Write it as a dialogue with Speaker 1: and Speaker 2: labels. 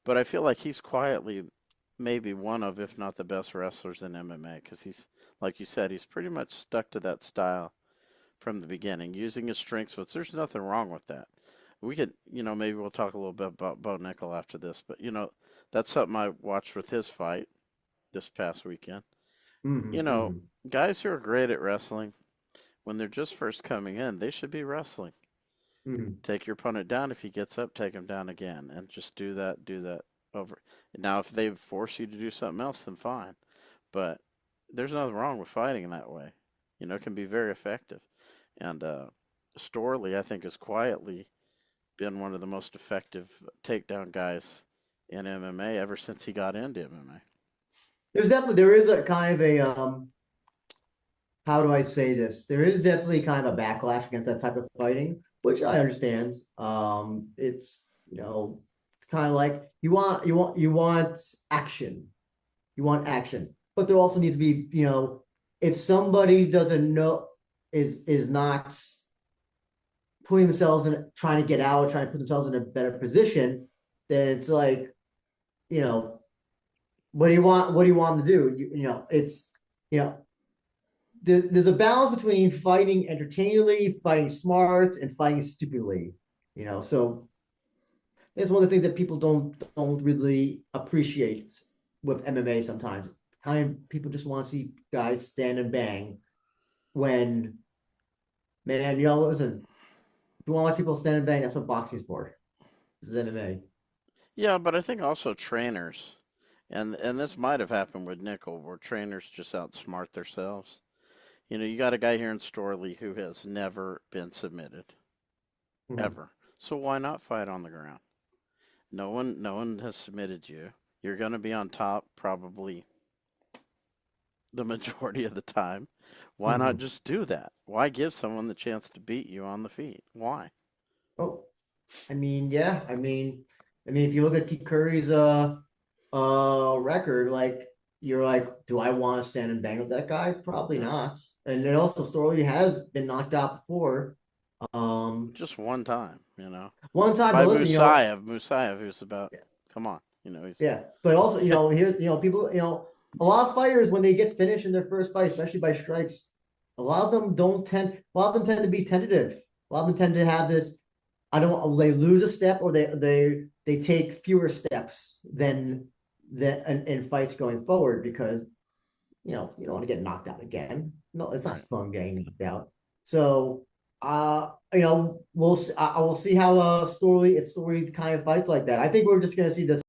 Speaker 1: but I feel like he's quietly maybe one of, if not the best wrestlers in MMA, because he's, like you said, he's pretty much stuck to that style from the beginning, using his strengths, which there's nothing wrong with that. We could, maybe we'll talk a little bit about Bo Nickel after this, but that's something I watched with his fight this past weekend. You
Speaker 2: Hmm.
Speaker 1: know, guys who are great at wrestling, when they're just first coming in, they should be wrestling.
Speaker 2: Hmm.
Speaker 1: Take your opponent down. If he gets up, take him down again, and just do that over. Now, if they force you to do something else, then fine. But there's nothing wrong with fighting in that way. It can be very effective. And Storley, I think, has quietly been one of the most effective takedown guys in MMA ever since he got into MMA.
Speaker 2: There is a kind of a how do I say this? There is definitely kind of a backlash against that type of fighting, which I understand. It's it's kind of like you want action. You want action. But there also needs to be, if somebody doesn't know is not putting themselves in trying to get out, trying to put themselves in a better position, then it's like, you know, what do you want them to do? It's you know, there's a balance between fighting entertainingly, fighting smart, and fighting stupidly. So it's one of the things that people don't really appreciate with MMA sometimes. Kind of people just want to see guys stand and bang when, man, listen, if you want to watch people stand and bang, that's what boxing's for. This is MMA.
Speaker 1: Yeah, but I think also trainers, and this might have happened with Nickel, where trainers just outsmart themselves. You got a guy here in Storley who has never been submitted,
Speaker 2: Mhm.
Speaker 1: ever. So why not fight on the ground? No one has submitted you. You're going to be on top probably the majority of the time. Why not
Speaker 2: Mhm.
Speaker 1: just do that? Why give someone the chance to beat you on the feet? Why?
Speaker 2: Oh, I mean, yeah. If you look at Keith Curry's record, like you're like, do I want to stand and bang with that guy? Probably
Speaker 1: No,
Speaker 2: not. And then also Story has been knocked out before.
Speaker 1: just one time.
Speaker 2: One time,
Speaker 1: By
Speaker 2: but listen,
Speaker 1: Musayev, who's about, come on, he's
Speaker 2: yeah. But also, here's people, a lot of fighters when they get finished in their first fight, especially by strikes, a lot of them tend to be tentative. A lot of them tend to have this, I don't they lose a step or they take fewer steps than in fights going forward because you don't want to get knocked out again. No, it's not
Speaker 1: right.
Speaker 2: fun getting knocked out. So, I will see how Story kind of fights like that. I think we're just gonna see this